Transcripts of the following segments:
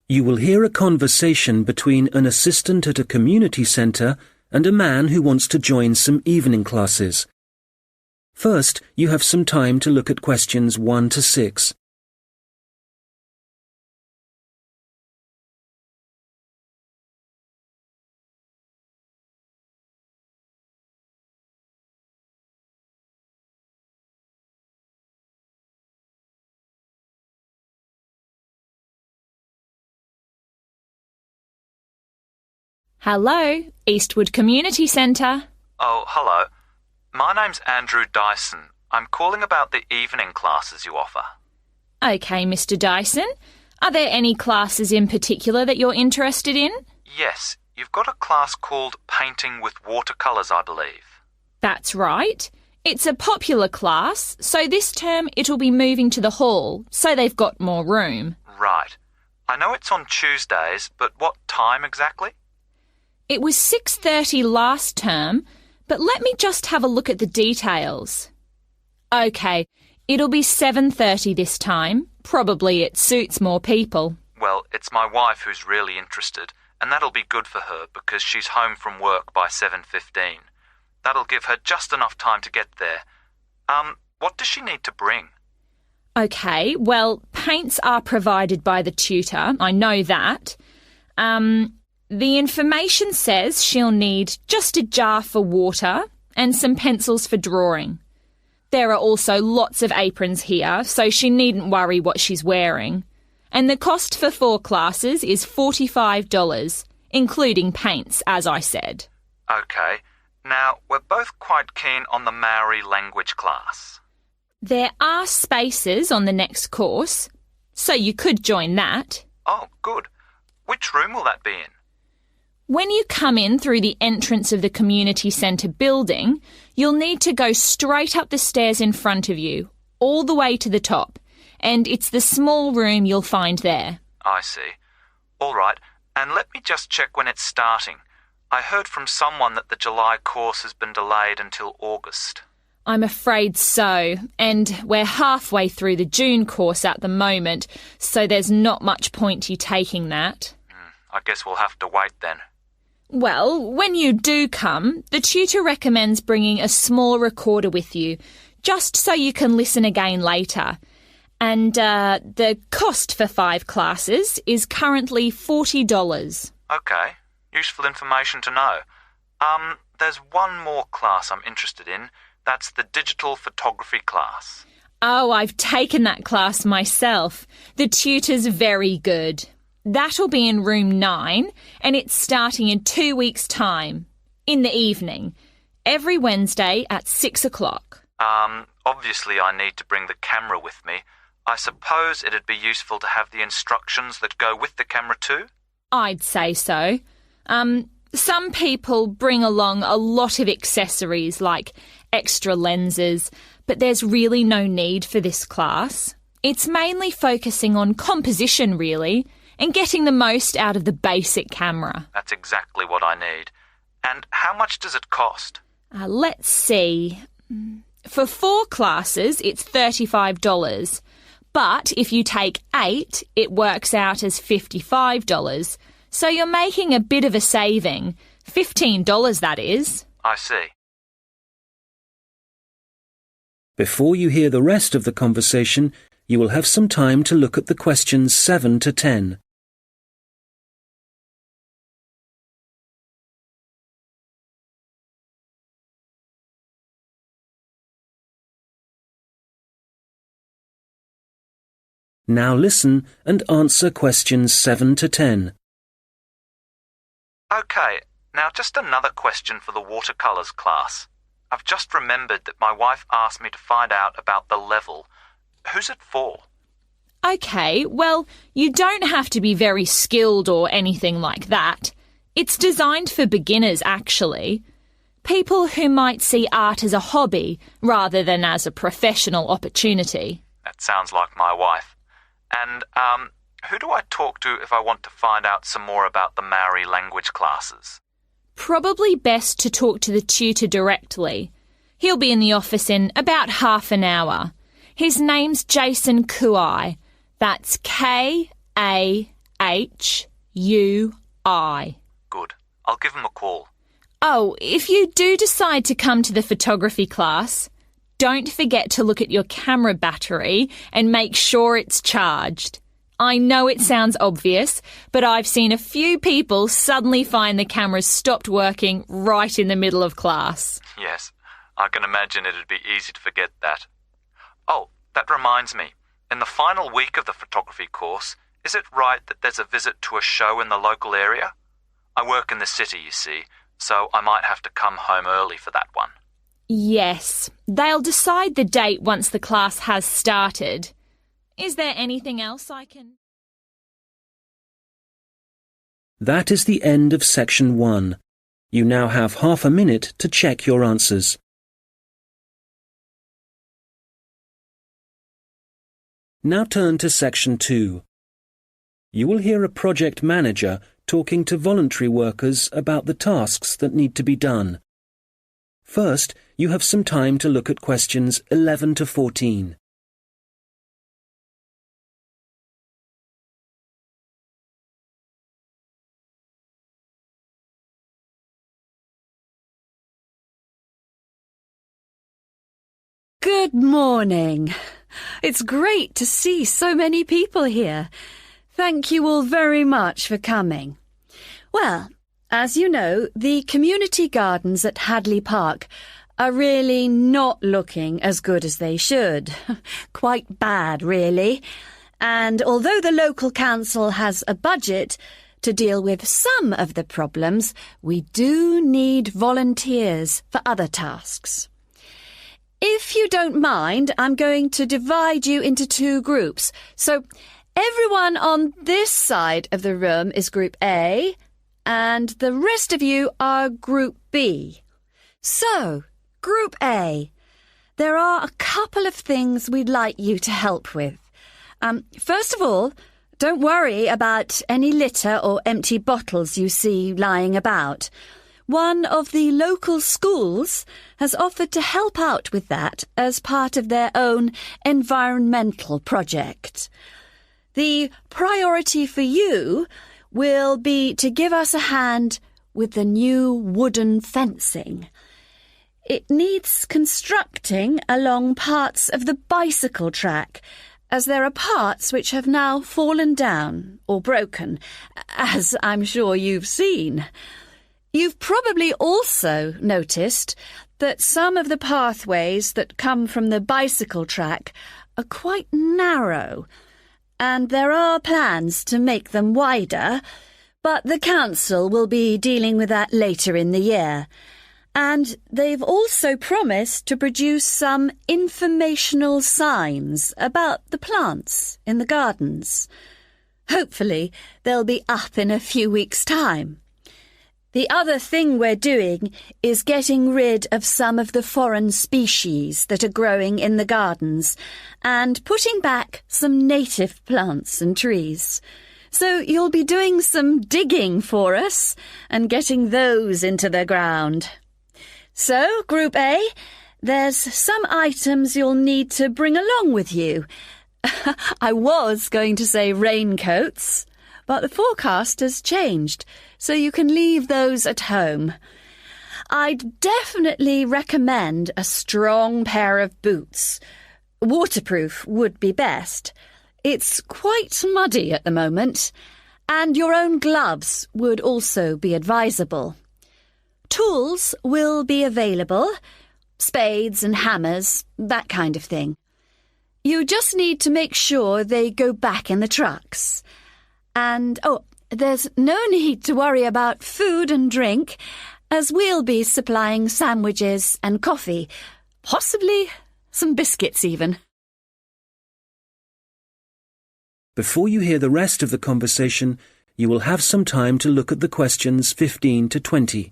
You will hear a conversation between an assistant at a community centre and a man who wants to join some evening classes. First, you have some time to look at questions 1 to 6. Hello, Eastwood Community Centre. Oh, hello. My name's Andrew Dyson. I'm calling about the evening classes you offer. OK, Mr Dyson. Are there any classes in particular that you're interested in? Yes, you've got a class called Painting with Watercolours, I believe. That's right. It's a popular class, so this term it'll be moving to the hall, so they've got more room. Right. I know it's on Tuesdays, but what time exactly? It was 6:30 last term, but let me just have a look at the details. OK, it'll be 7:30 this time. Probably it suits more people. Well, it's my wife who's really interested, and that'll be good for her because she's home from work by 7:15. That'll give her just enough time to get there. What does she need to bring? OK, well, paints are provided by the tutor, I know that. The information says she'll need just a jar for water and some pencils for drawing. There are also lots of aprons here, so she needn't worry what she's wearing. And the cost for 4 classes is $45, including paints, as I said. OK. Now, we're both quite keen on the Maori language class. There are spaces on the next course, so you could join that. Oh, good. Which room will that be in? When you come in through the entrance of the community centre building, you'll need to go straight up the stairs in front of you, all the way to the top, and it's the small room you'll find there. I see. All right, and let me just check when it's starting. I heard from someone that the July course has been delayed until August. I'm afraid so, and we're halfway through the June course at the moment, so there's not much point you taking that. I guess we'll have to wait then. Well, when you do come, the tutor recommends bringing a small recorder with you, just so you can listen again later. And the cost for 5 classes is currently $40. OK, useful information to know. There's one more class I'm interested in. That's the digital photography class. Oh, I've taken that class myself. The tutor's very good. That'll be in room 9, and it's starting in 2 weeks' time, in the evening, every Wednesday at 6 o'clock. Obviously I need to bring the camera with me. I suppose it'd be useful to have the instructions that go with the camera too? I'd say so. Some people bring along a lot of accessories like extra lenses, but there's really no need for this class. It's mainly focusing on composition, really, and getting the most out of the basic camera. That's exactly what I need. And how much does it cost? Let's see. For 4 classes, it's $35. But if you take 8, it works out as $55. So you're making a bit of a saving. $15, that is. I see. Before you hear the rest of the conversation, you will have some time to look at the questions 7 to 10. Now listen and answer questions 7 to 10. OK, now just another question for the watercolours class. I've just remembered that my wife asked me to find out about the level. Who's it for? OK, well, you don't have to be very skilled or anything like that. It's designed for beginners, actually. People who might see art as a hobby rather than as a professional opportunity. That sounds like my wife. And, who do I talk to if I want to find out some more about the Maori language classes? Probably best to talk to the tutor directly. He'll be in the office in about half an hour. His name's Jason Kuai. That's K-A-I. Good. I'll give him a call. Oh, if you do decide to come to the photography class, don't forget to look at your camera battery and make sure it's charged. I know it sounds obvious, but I've seen a few people suddenly find the cameras stopped working right in the middle of class. Yes, I can imagine it'd be easy to forget that. Oh, that reminds me. In the final week of the photography course, is it right that there's a visit to a show in the local area? I work in the city, you see, so I might have to come home early for that one. Yes, they'll decide the date once the class has started. Is there anything else I can... That is the end of section 1. You now have half a minute to check your answers. Now turn to section 2. You will hear a project manager talking to voluntary workers about the tasks that need to be done. First, you have some time to look at questions 11 to 14. Good morning. It's great to see so many people here. Thank you all very much for coming. Well, as you know, the community gardens at Hadley Park are really not looking as good as they should. Quite bad, really. And although the local council has a budget to deal with some of the problems, we do need volunteers for other tasks. If you don't mind, I'm going to divide you into 2 groups. So everyone on this side of the room is Group A, and the rest of you are Group B. So, Group A, there are a couple of things we'd like you to help with. First of all, don't worry about any litter or empty bottles you see lying about. One of the local schools has offered to help out with that as part of their own environmental project. The priority for you will be to give us a hand with the new wooden fencing. It needs constructing along parts of the bicycle track, as there are parts which have now fallen down or broken, as I'm sure you've seen. You've probably also noticed that some of the pathways that come from the bicycle track are quite narrow, and there are plans to make them wider, but the council will be dealing with that later in the year. And they've also promised to produce some informational signs about the plants in the gardens. Hopefully, they'll be up in a few weeks' time. The other thing we're doing is getting rid of some of the foreign species that are growing in the gardens and putting back some native plants and trees. So you'll be doing some digging for us and getting those into the ground. So, Group A, there's some items you'll need to bring along with you. I was going to say raincoats, but the forecast has changed, so you can leave those at home. I'd definitely recommend a strong pair of boots. Waterproof would be best. It's quite muddy at the moment, and your own gloves would also be advisable. Tools will be available, spades and hammers, that kind of thing. You just need to make sure they go back in the trucks. And, there's no need to worry about food and drink, as we'll be supplying sandwiches and coffee, possibly some biscuits even. Before you hear the rest of the conversation, you will have some time to look at the questions 15 to 20.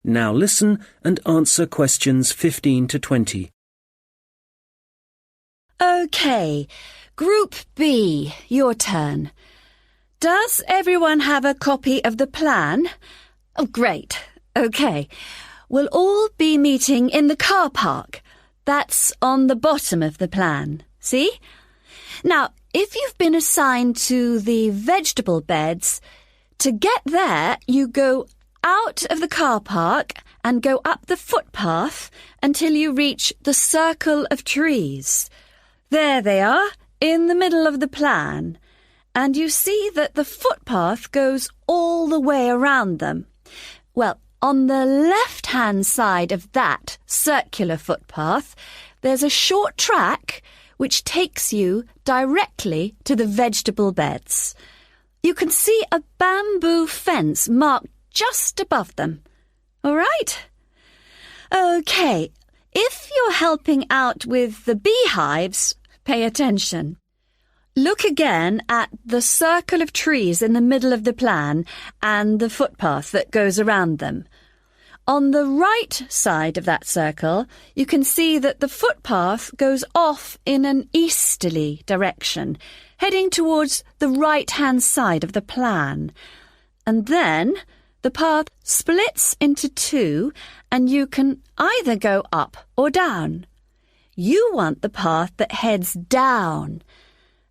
Now listen and answer questions 15 to 20. OK, Group B, your turn. Does everyone have a copy of the plan? Oh, great. OK. We'll all be meeting in the car park. That's on the bottom of the plan. See? Now, if you've been assigned to the vegetable beds, to get there, you go out of the car park and go up the footpath until you reach the circle of trees. There they are, in the middle of the plan. And you see that the footpath goes all the way around them. Well, on the left-hand side of that circular footpath, there's a short track which takes you directly to the vegetable beds. You can see a bamboo fence marked just above them. All right? OK, if you're helping out with the beehives, pay attention. Look again at the circle of trees in the middle of the plan and the footpath that goes around them. On the right side of that circle, you can see that the footpath goes off in an easterly direction, heading towards the right-hand side of the plan. And then the path splits into two, and you can either go up or down. You want the path that heads down.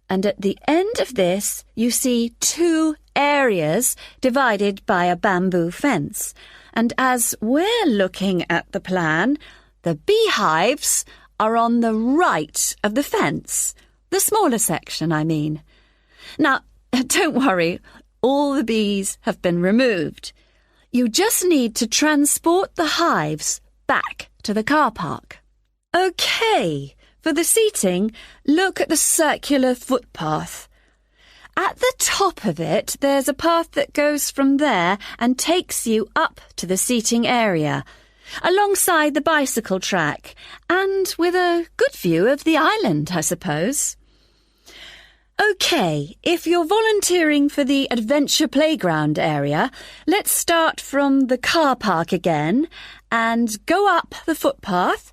And at the end of this, you see two areas divided by a bamboo fence. And as we're looking at the plan, the beehives are on the right of the fence. The smaller section, I mean. Now, don't worry, all the bees have been removed. You just need to transport the hives back to the car park. OK, for the seating, look at the circular footpath. At the top of it, there's a path that goes from there and takes you up to the seating area, alongside the bicycle track, and with a good view of the island, I suppose. OK, if you're volunteering for the adventure playground area, let's start from the car park again and go up the footpath,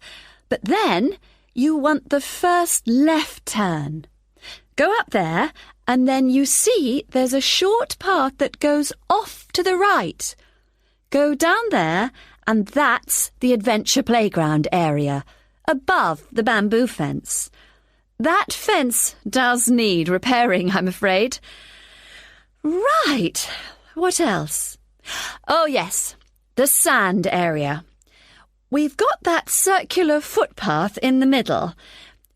but then you want the first left turn. Go up there, and then you see there's a short path that goes off to the right. Go down there, and that's the adventure playground area, above the bamboo fence. That fence does need repairing, I'm afraid. Right, what else? Oh, yes, the sand area. We've got that circular footpath in the middle.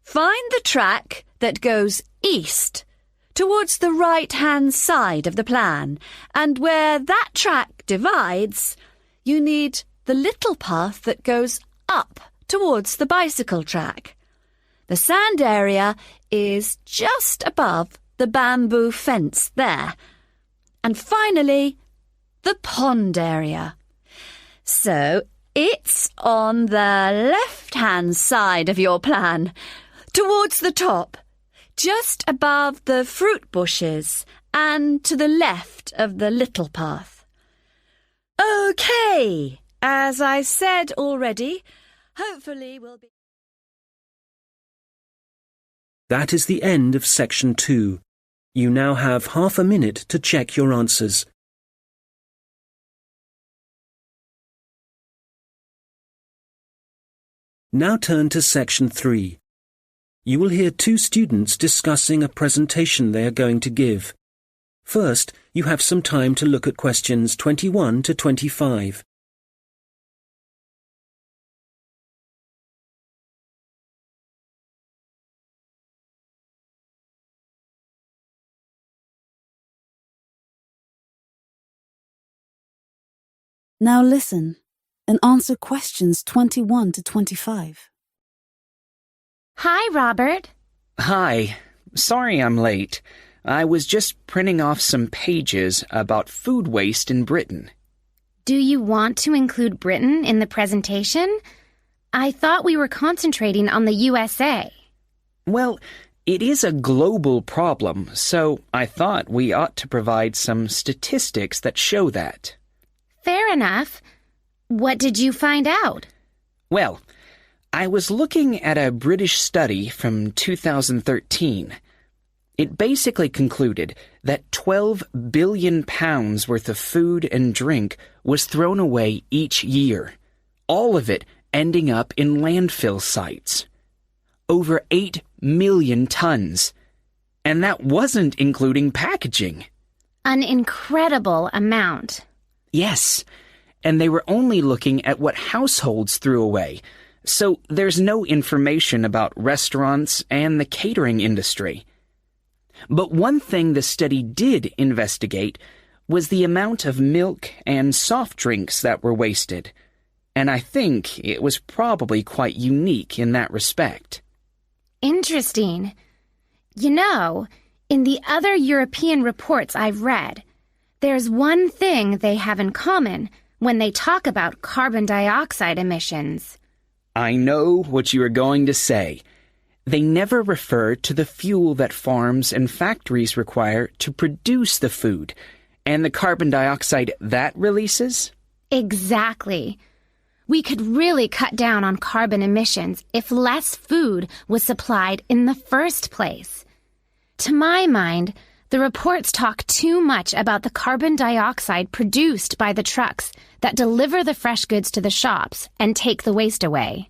Find the track that goes east, towards the right-hand side of the plan, and where that track divides, you need the little path that goes up towards the bicycle track. The sand area is just above the bamboo fence there. And finally, the pond area. So it's on the left-hand side of your plan, towards the top, just above the fruit bushes and to the left of the little path. OK, as I said already, hopefully we'll be... That is the end of section 2. You now have half a minute to check your answers. Now turn to section 3. You will hear two students discussing a presentation they are going to give. First, you have some time to look at questions 21 to 25. Now listen and answer questions 21 to 25. Hi, Robert. Hi. Sorry I'm late. I was just printing off some pages about food waste in Britain. Do you want to include Britain in the presentation? I thought we were concentrating on the USA. Well, it is a global problem, so I thought we ought to provide some statistics that show that. Fair enough. What did you find out? Well, I was looking at a British study from 2013. It basically concluded that 12 billion pounds worth of food and drink was thrown away each year, all of it ending up in landfill sites. Over 8 million tons. And that wasn't including packaging. An incredible amount. Yes, and they were only looking at what households threw away, so there's no information about restaurants and the catering industry. But one thing the study did investigate was the amount of milk and soft drinks that were wasted, and I think it was probably quite unique in that respect. Interesting. You know, in the other European reports I've read, there's one thing they have in common when they talk about carbon dioxide emissions. I know what you are going to say. They never refer to the fuel that farms and factories require to produce the food, and the carbon dioxide that releases? Exactly. We could really cut down on carbon emissions if less food was supplied in the first place. To my mind, the reports talk too much about the carbon dioxide produced by the trucks that deliver the fresh goods to the shops and take the waste away.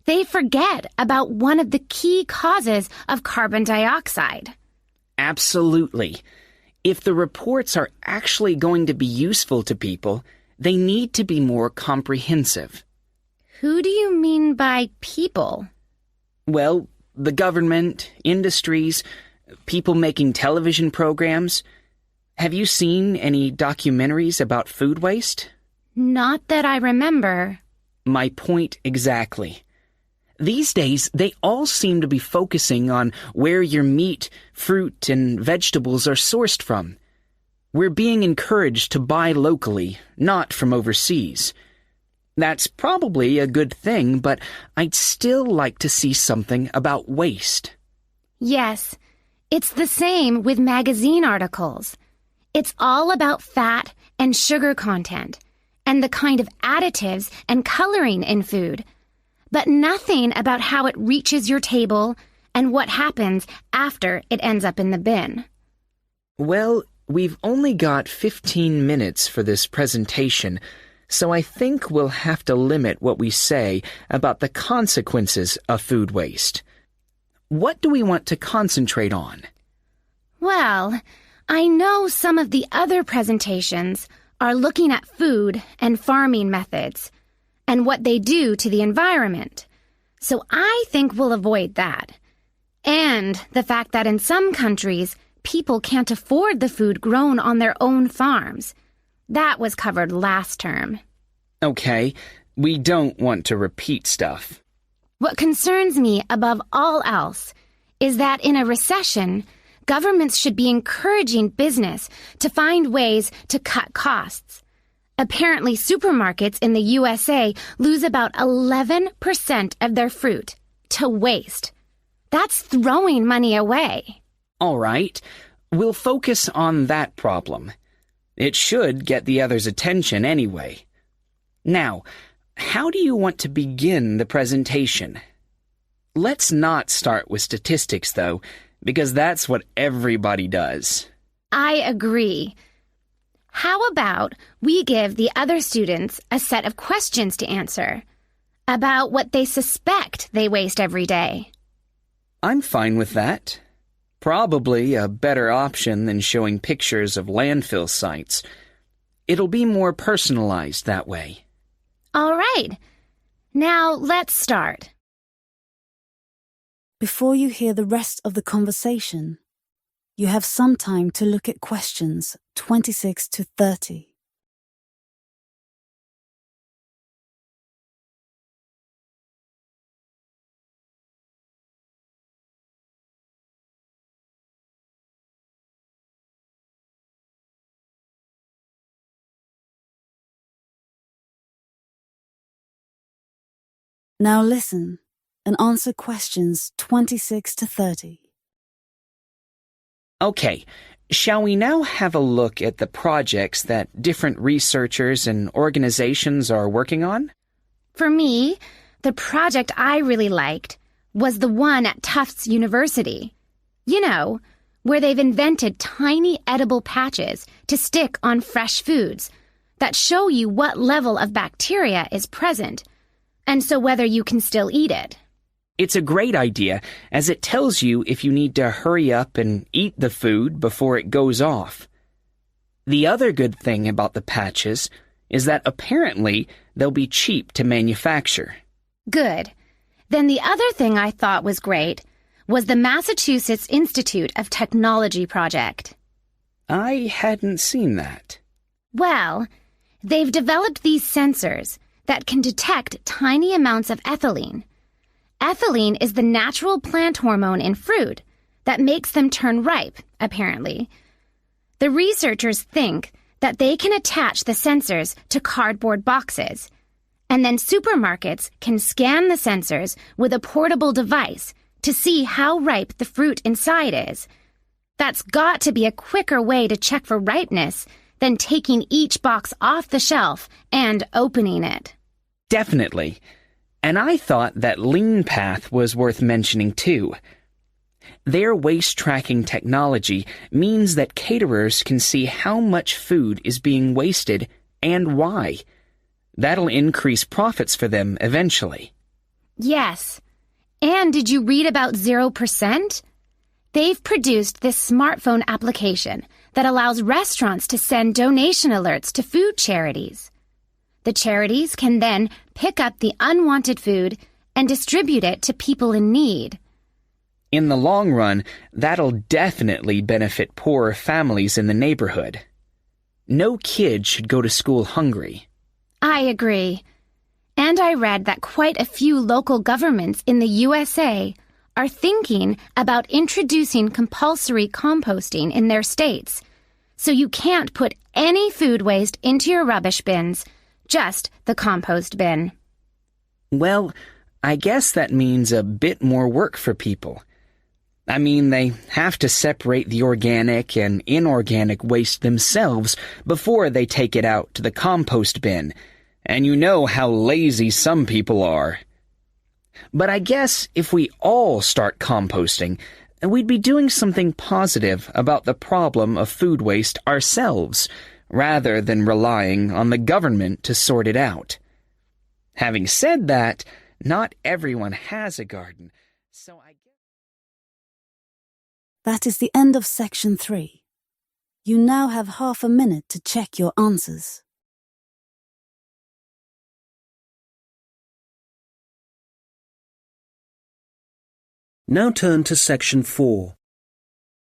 They forget about one of the key causes of carbon dioxide. Absolutely. If the reports are actually going to be useful to people, they need to be more comprehensive. Who do you mean by people? Well, the government, industries, people making television programs. Have you seen any documentaries about food waste? Not that I remember. My point exactly. These days, they all seem to be focusing on where your meat, fruit, and vegetables are sourced from. We're being encouraged to buy locally, not from overseas. That's probably a good thing, but I'd still like to see something about waste. Yes, it's the same with magazine articles. It's all about fat and sugar content, and the kind of additives and coloring in food, but nothing about how it reaches your table and what happens after it ends up in the bin. Well, we've only got 15 minutes for this presentation, so I think we'll have to limit what we say about the consequences of food waste. What do we want to concentrate on? Well, I know some of the other presentations are looking at food and farming methods and what they do to the environment. So I think we'll avoid that. And the fact that in some countries, people can't afford the food grown on their own farms. That was covered last term. Okay, we don't want to repeat stuff. What concerns me above all else is that in a recession, governments should be encouraging business to find ways to cut costs. Apparently, supermarkets in the USA lose about 11% of their fruit to waste. That's throwing money away. All right, we'll focus on that problem. It should get the others' attention anyway. Now, how do you want to begin the presentation? Let's not start with statistics, though, because that's what everybody does. I agree. How about we give the other students a set of questions to answer about what they suspect they waste every day? I'm fine with that. Probably a better option than showing pictures of landfill sites. It'll be more personalized that way. All right. Now let's start. Before you hear the rest of the conversation, you have some time to look at questions 26 to 30. Now listen and answer questions 26 to 30. Okay, shall we now have a look at the projects that different researchers and organizations are working on? For me, the project I really liked was the one at Tufts University. You know, where they've invented tiny edible patches to stick on fresh foods that show you what level of bacteria is present, and so whether you can still eat it. It's a great idea, as it tells you if you need to hurry up and eat the food before it goes off. The other good thing about the patches is that apparently they'll be cheap to manufacture. Good. Then the other thing I thought was great was the Massachusetts Institute of Technology project. I hadn't seen that. Well, they've developed these sensors that can detect tiny amounts of ethylene. Ethylene is the natural plant hormone in fruit that makes them turn ripe, apparently. The researchers think that they can attach the sensors to cardboard boxes, and then supermarkets can scan the sensors with a portable device to see how ripe the fruit inside is. That's got to be a quicker way to check for ripeness than taking each box off the shelf and opening it. Definitely. And I thought that Lean Path was worth mentioning too. Their waste tracking technology means that caterers can see how much food is being wasted and why. That'll increase profits for them eventually. Yes. And did you read about 0%? They've produced this smartphone application that allows restaurants to send donation alerts to food charities. The charities can then pick up the unwanted food and distribute it to people in need. In the long run, that'll definitely benefit poorer families in the neighborhood. No kid should go to school hungry. I agree. And I read that quite a few local governments in the USA are thinking about introducing compulsory composting in their states, so you can't put any food waste into your rubbish bins, just the compost bin. Well, I guess that means a bit more work for people. I mean, they have to separate the organic and inorganic waste themselves before they take it out to the compost bin, and you know how lazy some people are. But I guess if we all start composting, we'd be doing something positive about the problem of food waste ourselves, rather than relying on the government to sort it out. Having said that, not everyone has a garden, so I guess... That is the end of section 3. You now have half a minute to check your answers. Now turn to section 4.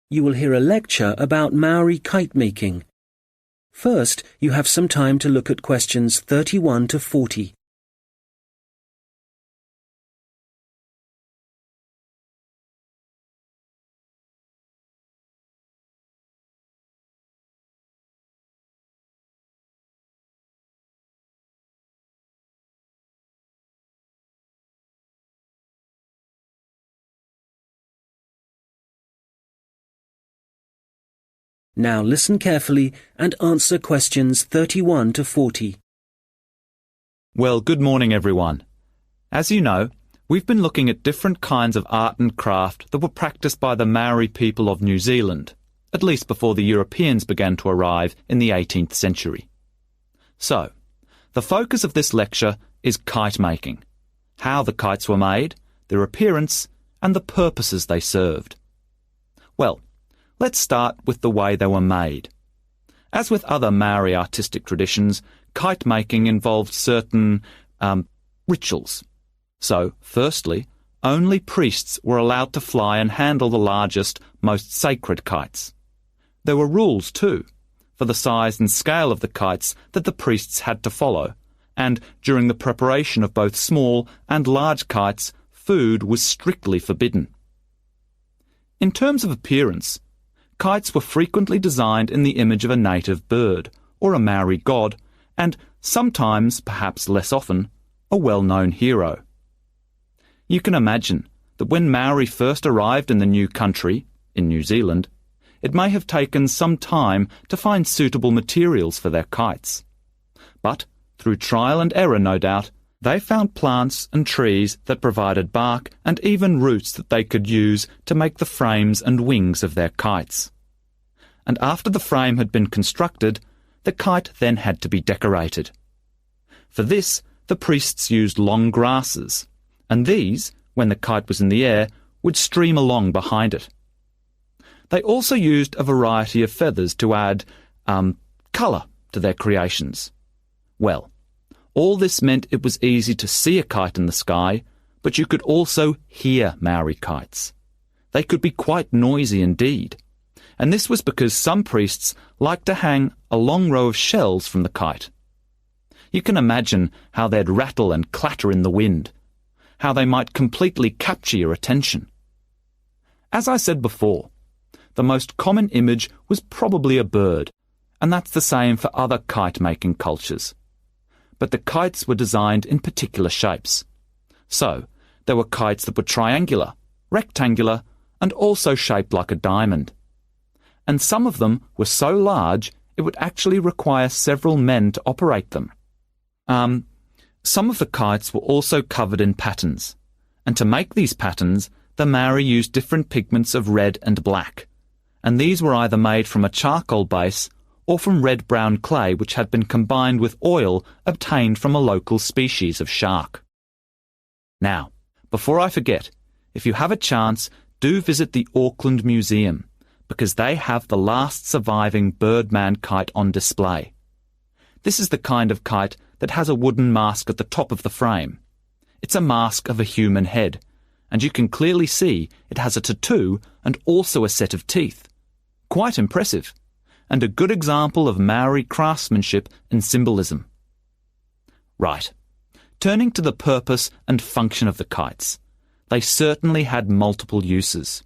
You will hear a lecture about Maori kite making. First, you have some time to look at questions 31 to 40. Now listen carefully and answer questions 31 to 40. Well, good morning, everyone. As you know, we've been looking at different kinds of art and craft that were practiced by the Maori people of New Zealand, at least before the Europeans began to arrive in the 18th century. So, the focus of this lecture is kite making, how the kites were made, their appearance, and the purposes they served. Well, let's start with the way they were made. As with other Maori artistic traditions, kite making involved certain rituals. So, firstly, only priests were allowed to fly and handle the largest, most sacred kites. There were rules, too, for the size and scale of the kites that the priests had to follow, and during the preparation of both small and large kites, food was strictly forbidden. In terms of appearance, kites were frequently designed in the image of a native bird, or a Maori god, and sometimes, perhaps less often, a well-known hero. You can imagine that when Maori first arrived in the new country, in New Zealand, it may have taken some time to find suitable materials for their kites. But, through trial and error no doubt, They found plants and trees that provided bark and even roots that they could use to make the frames and wings of their kites. And after the frame had been constructed, the kite then had to be decorated. For this, the priests used long grasses, and these, when the kite was in the air, would stream along behind it. They also used a variety of feathers to add colour to their creations. Well, all this meant it was easy to see a kite in the sky, but you could also hear Maori kites. They could be quite noisy indeed, and this was because some priests liked to hang a long row of shells from the kite. You can imagine how they'd rattle and clatter in the wind, how they might completely capture your attention. As I said before, the most common image was probably a bird, and that's the same for other kite-making cultures. But the kites were designed in particular shapes. So, there were kites that were triangular, rectangular, and also shaped like a diamond. And some of them were so large it would actually require several men to operate them. Some of the kites were also covered in patterns, and to make these patterns, the Maori used different pigments of red and black, and these were either made from a charcoal base or from red-brown clay which had been combined with oil obtained from a local species of shark. Now, before I forget, if you have a chance, do visit the Auckland Museum, because they have the last surviving Birdman kite on display. This is the kind of kite that has a wooden mask at the top of the frame. It's a mask of a human head, and you can clearly see it has a tattoo and also a set of teeth. Quite impressive, and a good example of Maori craftsmanship and symbolism. Right, turning to the purpose and function of the kites. They certainly had multiple uses.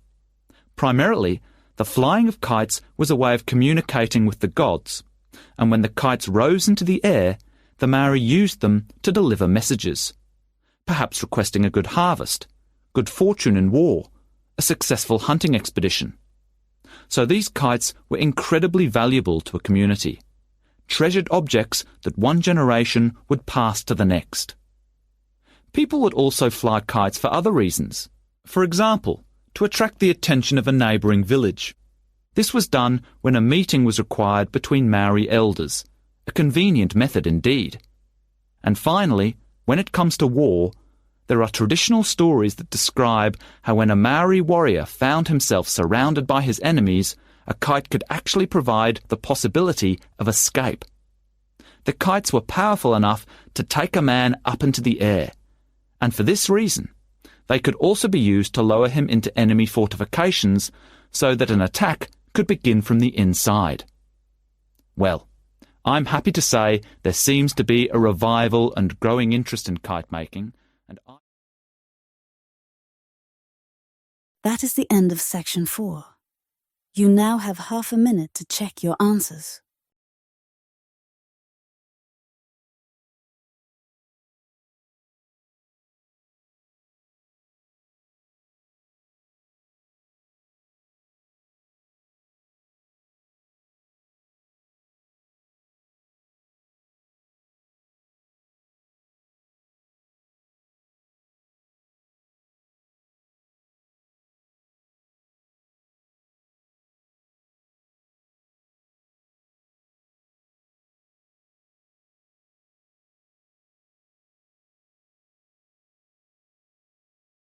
Primarily, the flying of kites was a way of communicating with the gods, and when the kites rose into the air, the Maori used them to deliver messages, perhaps requesting a good harvest, good fortune in war, a successful hunting expedition. So these kites were incredibly valuable to a community, treasured objects that one generation would pass to the next. People would also fly kites for other reasons. For example, to attract the attention of a neighbouring village. This was done when a meeting was required between Maori elders, a convenient method indeed. And finally, when it comes to war, there are traditional stories that describe how when a Maori warrior found himself surrounded by his enemies, a kite could actually provide the possibility of escape. The kites were powerful enough to take a man up into the air, and for this reason, they could also be used to lower him into enemy fortifications so that an attack could begin from the inside. Well, I'm happy to say there seems to be a revival and growing interest in kite making, and That is the end of section 4. You now have half a minute to check your answers.